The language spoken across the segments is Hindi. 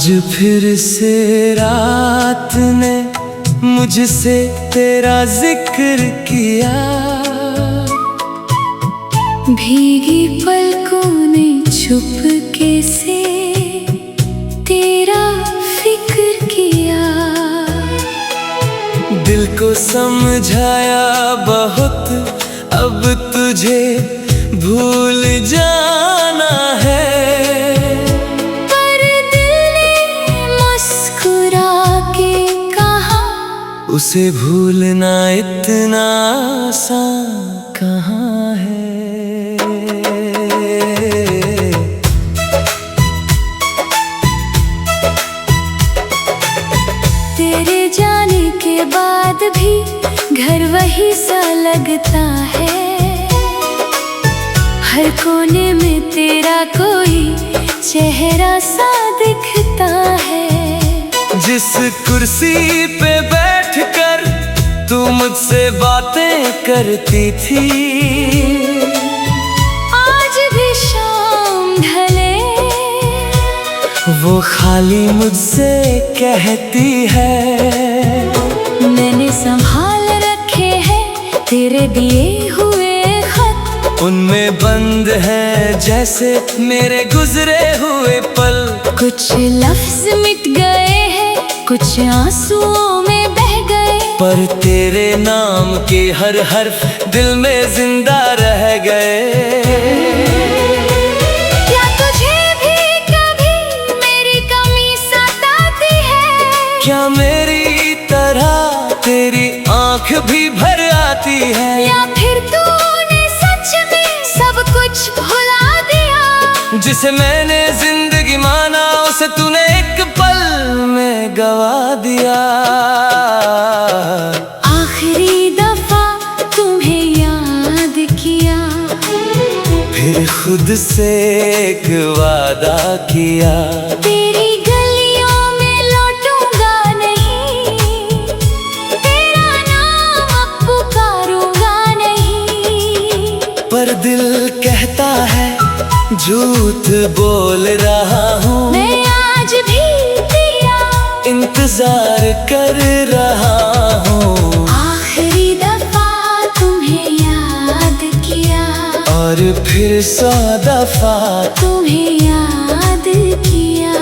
आज फिर से रात ने मुझसे तेरा जिक्र किया, भीगी पलकों ने चुपके से तेरा फिक्र किया। दिल को समझाया बहुत, अब तुझे भूल जाना है। उसे भूलना इतना आसान कहाँ है। तेरे जाने के बाद भी घर वही सा लगता है, हर कोने में तेरा कोई चेहरा सा दिखता है। जिस कुर्सी पे बैठकर तू मुझसे बातें करती थी, आज भी शाम ढले वो खाली मुझसे कहती है। मैंने संभाल रखे हैं तेरे दिए हुए खत, उनमें बंद है जैसे मेरे गुजरे हुए पल। कुछ लफ्ज मिट गए हैं, कुछ आंसुओं में बह गए, पर तेरे नाम के हर हर्फ दिल में जिंदा रह गए। क्या तुझे भी कभी मेरी कमी सताती है? क्या मेरी तरह तेरी आंख भी भर आती है? या फिर तूने सच में सब कुछ भुला दिया? जिसे मैंने जिंदगी माना उसे तूने एक पल में गवा दिया। आखिरी दफा तुम्हें याद किया, फिर खुद से एक वादा किया। तेरी गलियों में लौटूंगा नहीं, तेरा नाम अब पुकारूंगा नहीं। पर दिल कहता है झूठ बोल रहा हूँ, मैं आज भी तेरा इंतजार कर रहा हूँ। आखिरी दफा तुम्हें याद किया, और फिर 100 दफा तुम्हें याद किया।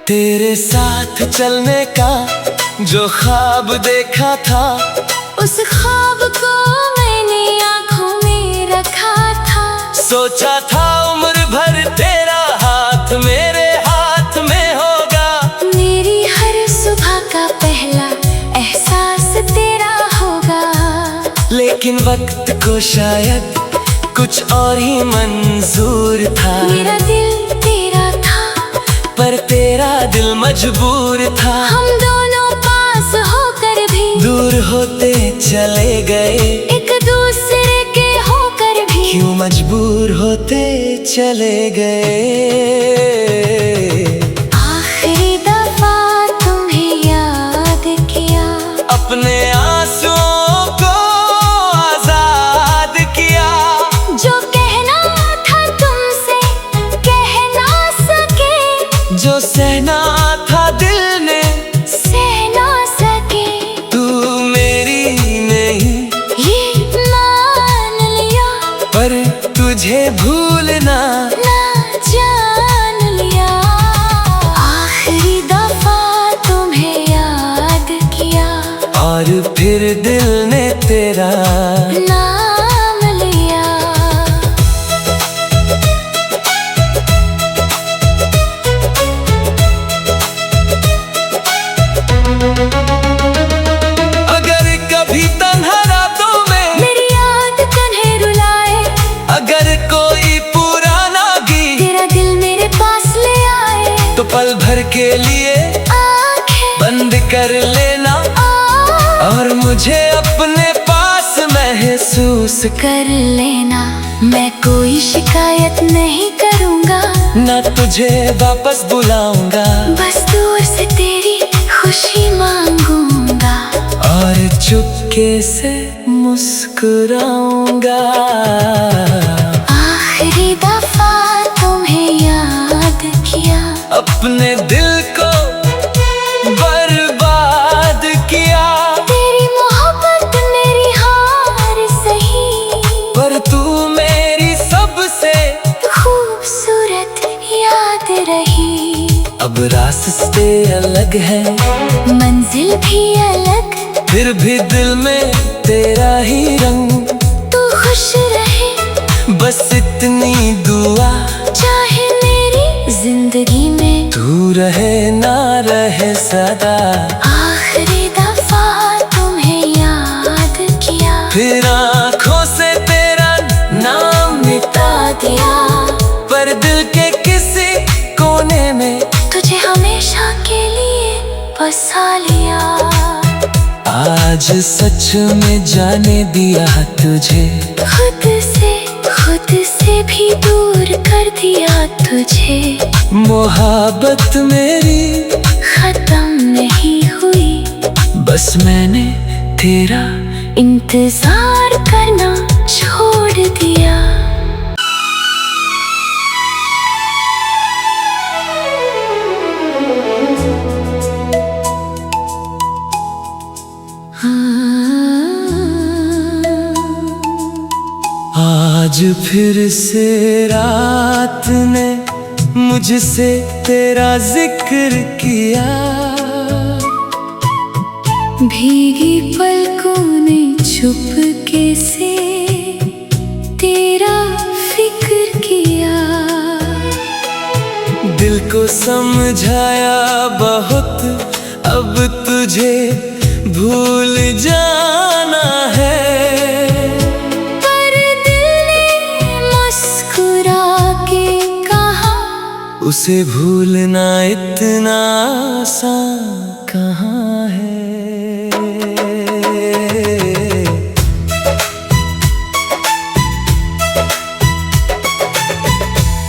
तेरे साथ चलने का जो ख्वाब देखा था, उस ख्वाब को मैंने आँखों में रखा था। सोचा था उम्र भर तेरा हाथ मेरे हाथ में होगा। मेरी हर सुबह का पहला एहसास तेरा होगा। लेकिन वक्त को शायद कुछ और ही मंजूर था। मेरा दिल तेरा था, पर तेरा दिल मजबूर था। हम दोनों पास होकर भी दूर होते चले गए। एक दूसरे के होकर भी क्यों मजबूर होते चले गए। आखिरी दफा तुम्हें याद किया, अपने आंसुओं को आजाद किया। जो कहना था तुमसे कह ना सके, जो सहना था दिल ने सह ना सके। तू मेरी नहीं ये मान लिया, पर तुझे भूलना ना जान लिया। आखिरी दफा तुम्हें याद किया, और फिर दिल ने तेरा नाम लिया। अगर कभी तन्हा रातों में मेरी याद कन्हे रुलाए, अगर कोई पुराना गीत तेरा दिल मेरे पास ले आए, तो पल भर के लिए आंखें बंद कर लेना। और मुझे अपने पास महसूस कर लेना। मैं कोई शिकायत नहीं करूँगा, ना तुझे वापस बुलाऊंगा। बस दूर से तरीके से मुस्कुराऊंगा। आखिरी दफा तुम्हें याद किया, अपने दिल को बर्बाद किया। तेरी मोहब्बत मेरी हार सही, पर तू मेरी सबसे खूबसूरत याद रही। अब रास्ते अलग हैं, मंजिल भी अलग, फिर भी दिल में तेरा ही रंग। तू खुश रहे बस इतनी दुआ, चाहे मेरी जिंदगी में तू रहे ना रहे सदा। आखिरी दफा तुम्हें याद किया, फिर आँखों से तेरा नाम मिटा दिया। पर दिल के किसी कोने में तुझे हमेशा के लिए बसा लिया। आज सच में जाने दिया तुझे, खुद से भी दूर कर दिया तुझे। मोहब्बत मेरी खत्म नहीं हुई, बस मैंने तेरा इंतजार करना छोड़ दिया। आज फिर से रात ने मुझसे तेरा जिक्र किया। भीगी पलकों ने चुपके से तेरा फिक्र किया। दिल को समझाया बहुत, अब तुझे भूल जाना है। पर दिल ने मुस्कुरा के कहा, उसे भूलना इतना आसान कहाँ है।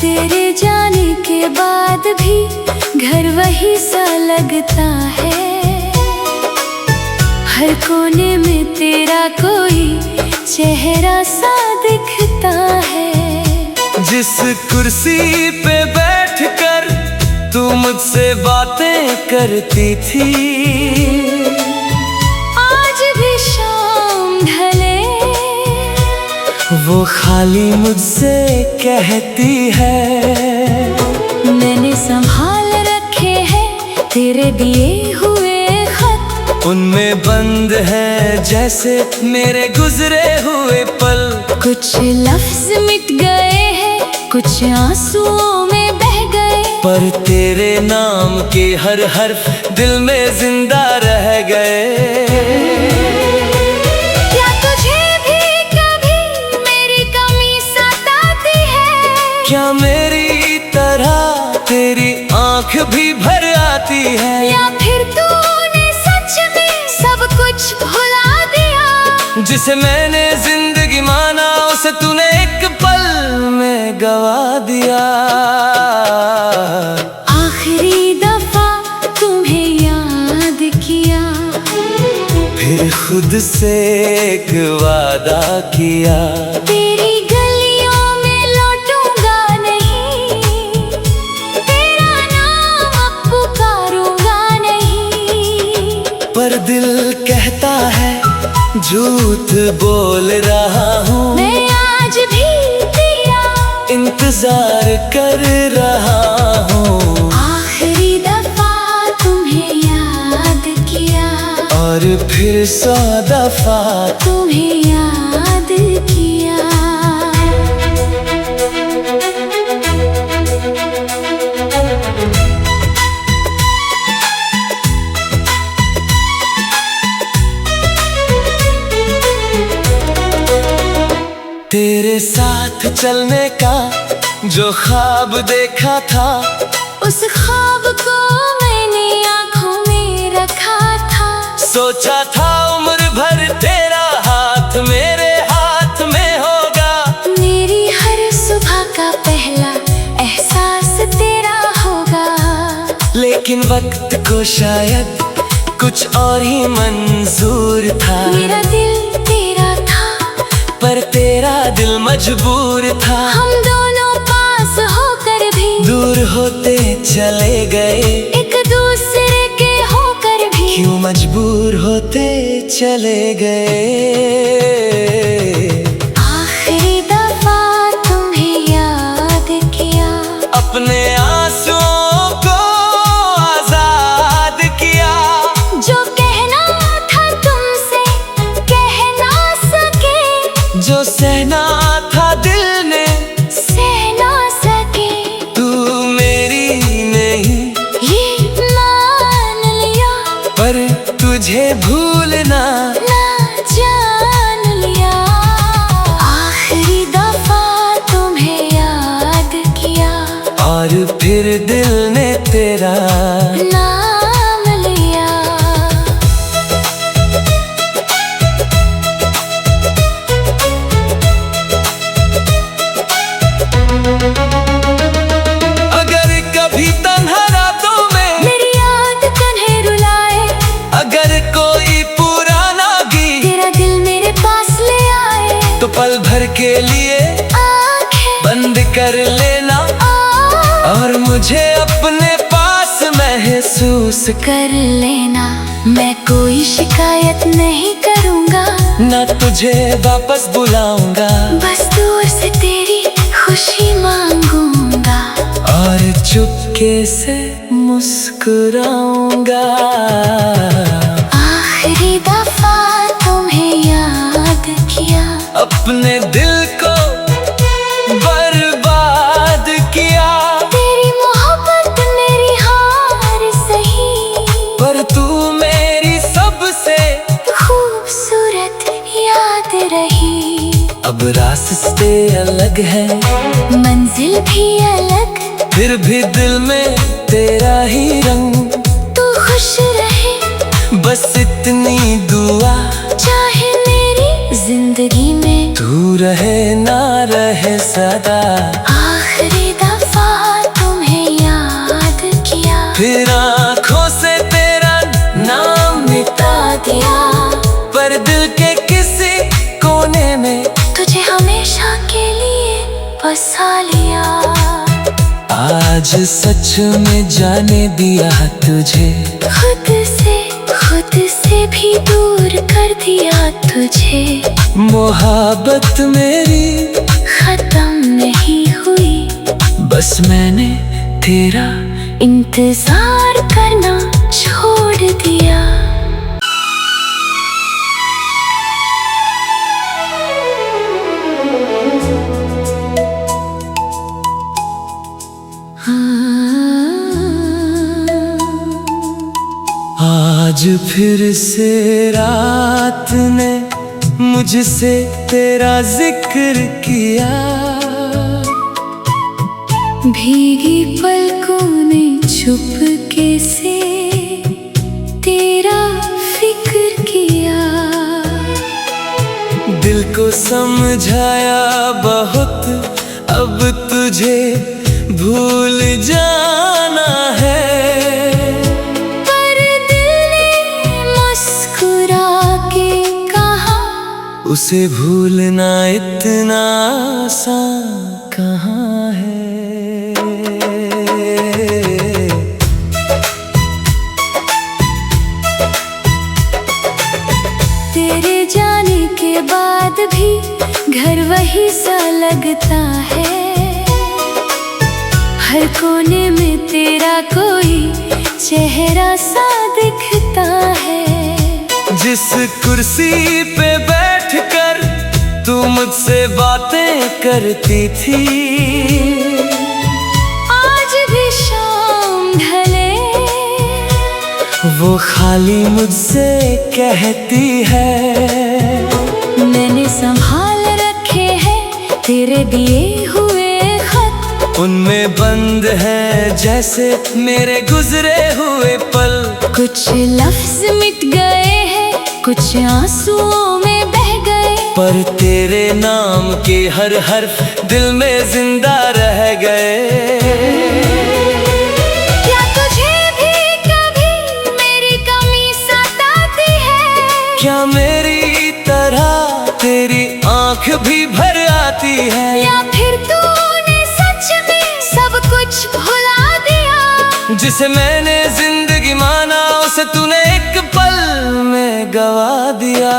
तेरे जाने के बाद भी घर वही सा लगता है। हर कोने में तेरा कोई चेहरा सा दिखता है। जिस कुर्सी पे बैठकर तू मुझसे बातें करती थी, आज भी शाम ढले वो खाली मुझसे कहती है। मैंने संभाल रखे हैं तेरे दिए हुए खत, उनमें बंद है जैसे मेरे गुजरे हुए पल। कुछ लफ्ज मिट गए हैं, कुछ आंसुओं में बह गए, पर तेरे नाम के हर हर्फ दिल में जिंदा रह गए। क्या तुझे भी कभी मेरी कमी सताती है? क्या मेरी तरह तेरी आंख भी भर आती है? या फिर तूने सच में सब कुछ भुला दिया? जिसे मैंने जिंदगी माना उसे तूने एक पल में गवा दिया। आखिरी दफा तुम्हें याद किया, फिर खुद से एक वादा किया। तेरी गलियों में लौटूंगा नहीं, तेरा नाम अब पुकारूंगा नहीं। पर दिल कहता है झूठ बोल रहा हूँ, मैं आज भी तेरा इंतजार कर रहा हूँ। आखिरी दफा तुम्हें याद किया, और फिर 100 दफा तुम्हें याद किया। तेरे साथ चलने का जो ख्वाब देखा था, उस ख्वाब को मैंने आँखों में रखा था। सोचा था उम्र भर तेरा हाथ मेरे हाथ में होगा। मेरी हर सुबह का पहला एहसास तेरा होगा। लेकिन वक्त को शायद कुछ और ही मंजूर था। मेरा दिल तेरा था, पर तेरा दिल मजबूर था। हम दोनों पास होकर भी दूर होते चले गए। एक दूसरे के होकर भी क्यों मजबूर होते चले गए। आखिरी दफा तुम्हें याद किया, अपने आंसुओं को आजाद किया। जो कहना था तुमसे कह ना सके, जो सहना था दिल ने सह ना सके। तू मेरी नहीं ये मान लिया, पर तुझे भूलना ना जान लिया। आखिरी दफा तुम्हें याद किया, और फिर दिल ने तेरा नाम लिया। अगर कभी तन्हा रातों में मेरी याद कन्हे रुलाए, अगर कोई पुराना गीत तेरा दिल मेरे पास ले आए, तो पल भर के लिए आंखें बंद कर लेना। और मुझे अपने पास महसूस कर लेना। मैं कोई शिकायत नहीं करूँगा, ना तुझे वापस बुलाऊंगा। बस दूर से तेरी खुशी मांगूंगा, और चुपके से मुस्कुराऊंगा। आखिरी दफा तुम्हें याद किया, अपने दिल को बर्बाद किया। तेरी मोहब्बत मेरी हार सही, पर तू मेरी सबसे खूबसूरत याद रही। अब रास्ते अलग हैं, मंजिल भी अलग, फिर भी दिल में तेरा ही रंग। तू खुश रहे बस इतनी दुआ, चाहे मेरी जिंदगी में तू रहे ना रहे सदा। आखिरी दफा तुम्हें याद किया, फिर आँखों से तेरा नाम मिटा दिया। पर दिल के किसी कोने में तुझे हमेशा के लिए बसा लिया। आज सच में जाने दिया तुझे, खुद से भी दूर कर दिया तुझे। मोहब्बत मेरी खत्म नहीं हुई, बस मैंने तेरा इंतजार करना छोड़ दिया। आज फिर से रात ने मुझसे तेरा जिक्र किया। भीगी पलकों ने चुपके से तेरा फिक्र किया। दिल को समझाया बहुत, अब तुझे भूल जाना है। पर दिल ने मुस्कुरा के कहा, उसे भूलना इतना आसान कहाँ है। तेरे जाने के बाद भी घर वही सा लगता है। हर कोने में तेरा कोई चेहरा सा दिखता है। जिस कुर्सी पे बैठकर तू मुझसे बातें करती थी, आज भी शाम ढले वो खाली मुझसे कहती है। मैंने संभाल रखे हैं तेरे दिए हुए खत, उनमें बंद है जैसे मेरे गुजरे हुए पल। कुछ लफ्ज मिट गए हैं, कुछ आंसुओं में बह गए, पर तेरे नाम के हर हर्फ दिल में जिंदा रह गए। क्या तुझे भी कभी मेरी कमी क्या मेरी तरह तेरी आंख भी भर आती है, या फिर तूने सच में सब कुछ भुला दिया? जिसे मैंने जिंदगी माना उसे तूने एक पल में गवा दिया।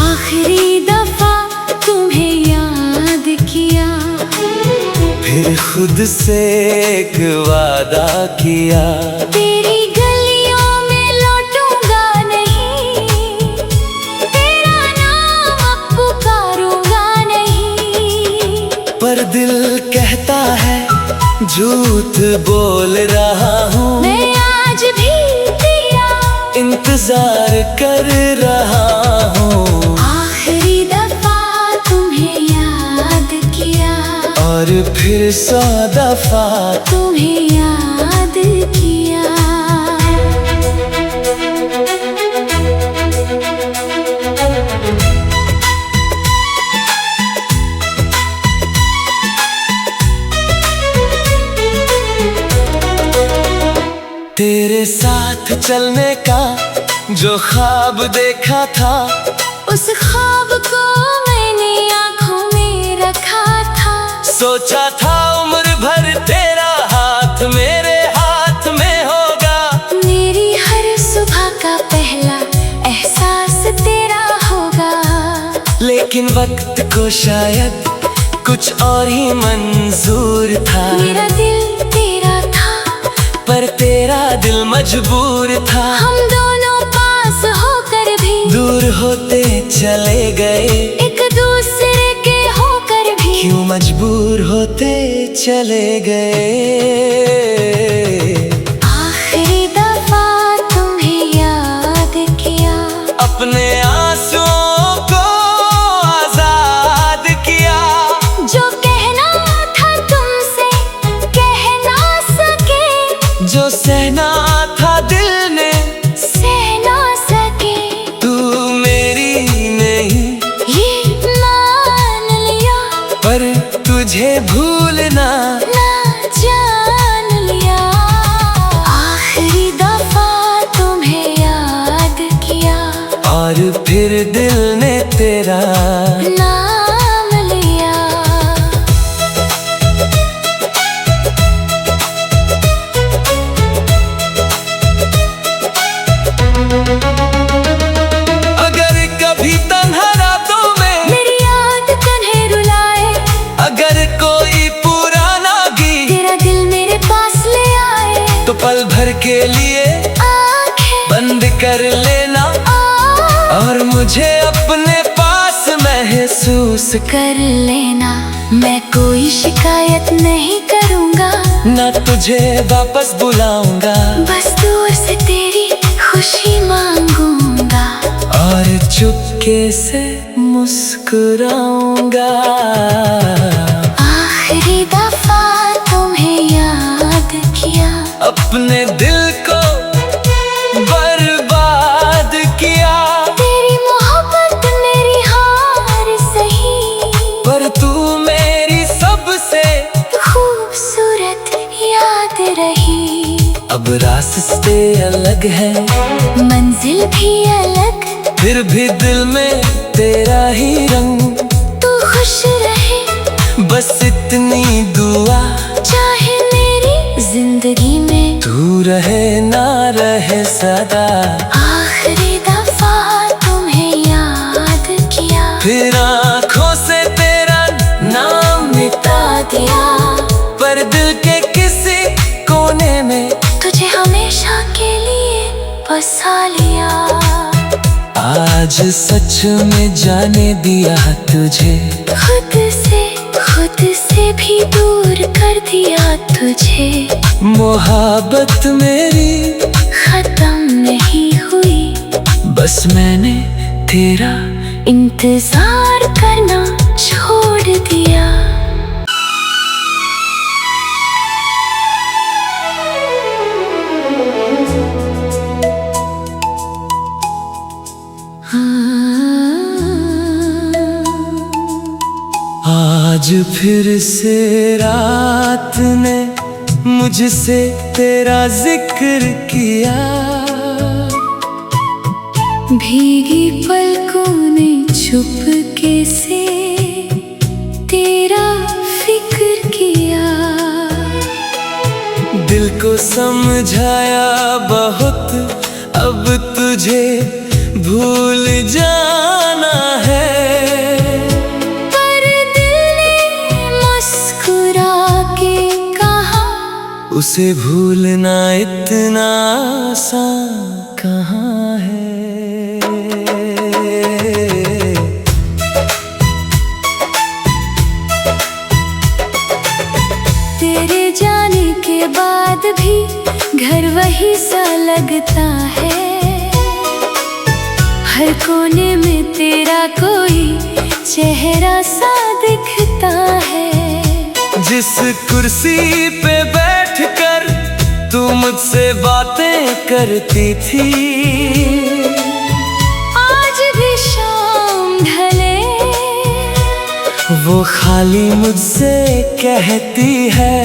आखिरी दफा तुम्हें याद किया, फिर खुद से एक वादा किया, तेरी गलियों में लौटूंगा नहीं, तेरा नाम अब पुकारूंगा नहीं। पर दिल कहता है झूठ बोल रहा हूँ, मैं आज भी तेरा इंतजार कर रहा हूँ। आखिरी दफा तुम्हें याद किया, और फिर 100 दफा तुम्हें याद किया। तेरे साथ चलने का जो ख्वाब देखा था, उस ख्वाब को मैंने आँखों में रखा था। सोचा था उम्र भर तेरा हाथ मेरे हाथ में होगा, मेरी हर सुबह का पहला एहसास तेरा होगा। लेकिन वक्त को शायद कुछ और ही मंजूर था, मेरा दिल तेरा था पर तेरा दिल मजबूर था। हम दोनों पास होकर भी दूर होते चले गए, एक दूसरे के होकर भी क्यों मजबूर होते चले गए। आखिरी दफा तुम्हें याद किया, अपने आंसुओं को आजाद किया, जो कहना था तुमसे कह ना सके, जो सहना था दिल ने सह ना सके। तू मेरी नहीं ये मान लिया, पर तुझे भूलना ना जान लिया। आखिरी दफा तुम्हें याद किया, और फिर दिल ने तेरा नाम लिया। अगर कभी तन्हा रातों में मेरी याद तुम्हें रुलाए, अगर कोई पुराना गीत तेरा दिल मेरे पास ले आए, तो पल भर के लिए आंखें बंद कर लेना, और मुझे अपने पास महसूस कर लेना। मैं कोई शिकायत नहीं करूँगा, ना तुझे वापस बुलाऊंगा, बस दूर से तेरी खुशी मांगूंगा, और चुपके से मुस्कुराऊंगा। आखिरी दफा तुम्हें याद किया, अपने दिल को बर्बाद किया, तेरी मोहब्बत मेरी हार सही, पर तू मेरी सबसे खूबसूरत याद रही। अब रास्ते अलग हैं, मंजिल भी अलग, फिर भी दिल में तेरा ही रंग। तू खुश रहे बस इतनी दुआ, चाहे मेरी जिंदगी में तू रहे ना रहे सदा। आखिरी दफा तुम्हें याद किया, फिर आँखों से तेरा नाम मिटा दिया, पर दिल के किसी कोने में तुझे हमेशा के लिए बसा लिया। आज सच में जाने दिया तुझे, खुद से भी दूर कर दिया तुझे। मोहब्बत मेरी खत्म नहीं हुई, बस मैंने तेरा इंतजार करना छोड़ दिया। आज फिर से रात ने मुझसे तेरा जिक्र किया, भीगी पलकों ने चुपके से तेरा फिक्र किया। दिल को समझाया बहुत, अब तुझे भूल जाना है। पर दिल ने मुस्कुरा के कहा, उसे भूलना इतना आसान कहाँ है। तेरे जाने के बाद भी घर वही सा लगता है। हर कोने में तेरा कोई चेहरा सा दिखता है। जिस कुर्सी पे बैठकर तू मुझसे बातें करती थी, आज भी शाम ढले वो खाली मुझसे कहती है।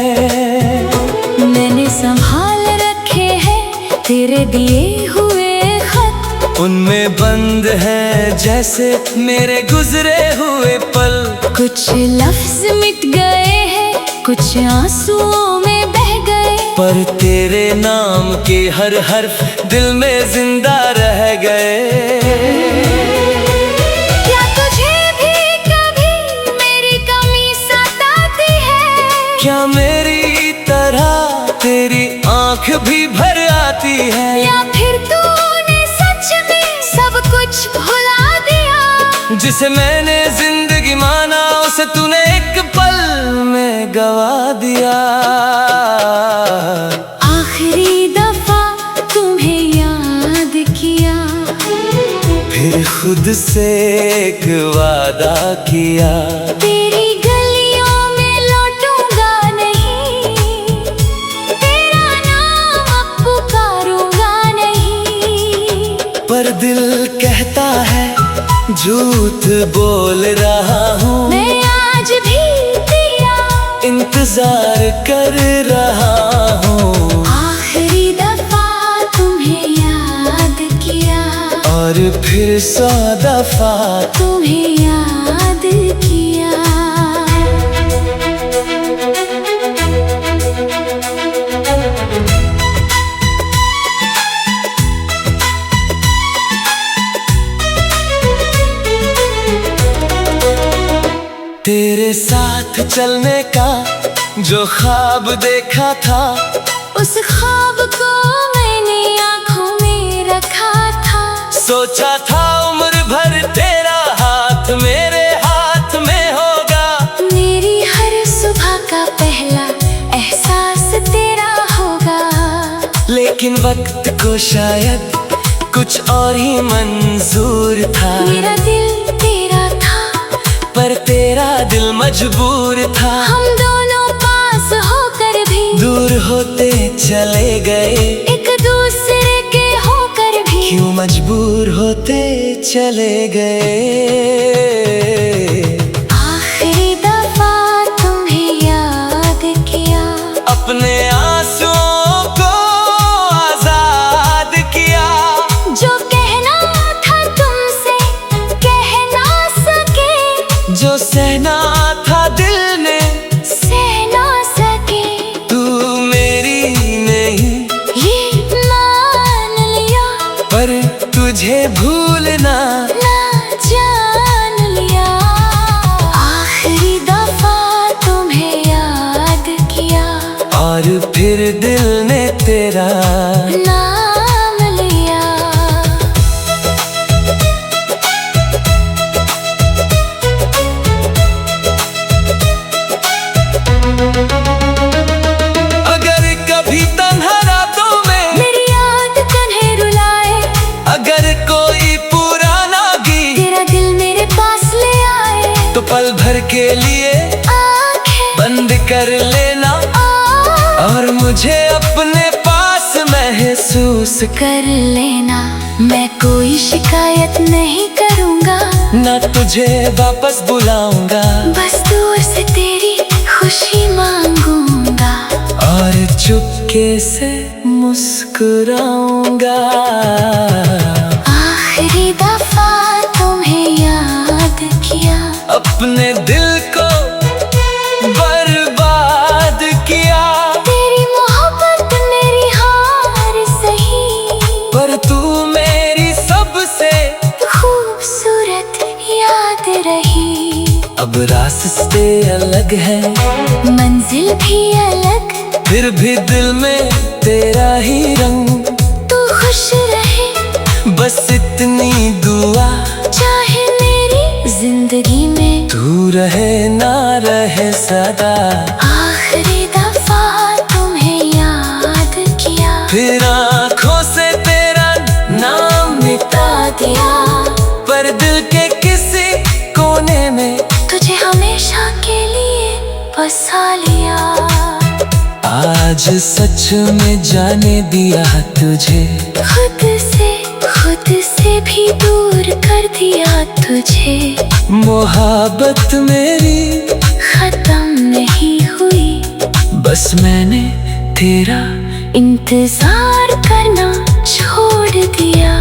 मैंने संभाल रखे हैं तेरे दिए हुए खत, उनमें बंद है जैसे मेरे गुजरे हुए पल। कुछ लफ्ज मिट गए हैं, कुछ आंसुओं में बह गए, पर तेरे नाम के हर हर्फ दिल में जिंदा रह गए। क्या तुझे भी कभी मेरी कमी सताती है? क्या मेरी तरह तेरी आंख भी भर आती है? या फिर तूने सच में सब कुछ भुला दिया? जिसे मैंने जिंदगी माना उसे तूने एक पल में गवा दिया। आखिरी दफा तुम्हें याद किया, फिर खुद से एक वादा किया। तेरी गलियों में लौटूंगा नहीं, तेरा नाम अब पुकारूंगा नहीं। पर दिल कहता है झूठ बोल रहा हूँ, मैं आज भी तेरा इंतजार कर रहा हूँ। आखिरी दफा तुम्हें याद किया, और फिर 100 दफा तुम्हें याद किया। तेरे साथ चलने का जो ख्वाब देखा था, उस ख्वाब को मैंने आँखों में रखा था। सोचा था उम्र भर तेरा हाथ मेरे हाथ में होगा। मेरी हर सुबह का पहला एहसास तेरा होगा। लेकिन वक्त को शायद कुछ और ही मंजूर था। मेरा दिल तेरा था, पर तेरा दिल मजबूर था। हम दोनों पास होकर भी दूर होते चले गए, एक दूसरे के होकर भी क्यों मजबूर होते चले गए। आखिरी दफा तुम्हें याद किया, अपने आंसुओं को आजाद किया। जो कहना था तुमसे कह ना सके, जो सहना था दिल ने सह ना सके। तू मेरी नहीं ये मान लिया, पर तुझे भूलना ना जान लिया। आखिरी दफा तुम्हें याद किया, और फिर दिल ने तेरा नाम लिया। अगर कभी तन्हा रातों में मेरी याद कन्हे रुलाए, अगर कोई पुराना गीत तेरा दिल मेरे पास ले आए, तो पल भर के लिए आंखें बंद कर लेना और मुझे अपने पास महसूस कर लेना। मैं कोई शिकायत नहीं करूँगा, ना तुझे वापस बुलाऊंगा। बस दूर से तेरी खुशी मांगूंगा, और चुपके से मुस्कुराऊंगा। आखिरी अपने दिल को बर्बाद किया। तेरी मोहब्बत मेरी हार सही, पर तू मेरी सबसे खूबसूरत याद रही। अब रास्ते अलग हैं, मंजिल भी अलग, फिर भी दिल में तेरा ही रंग। तू खुश रहे बस इतनी दुआ, चाहे मेरी जिंदगी में तू रहे ना रहे सदा। आखिरी दफा तुम्हें याद किया, फिर आँखों से तेरा नाम मिटा दिया। पर दिल के किसी कोने में तुझे हमेशा के लिए बसा लिया। आज सच में जाने दिया तुझे, खुद से भी दूर कर दिया तुझे। मोहब्बत मेरी खत्म नहीं हुई, बस मैंने तेरा इंतजार करना छोड़ दिया।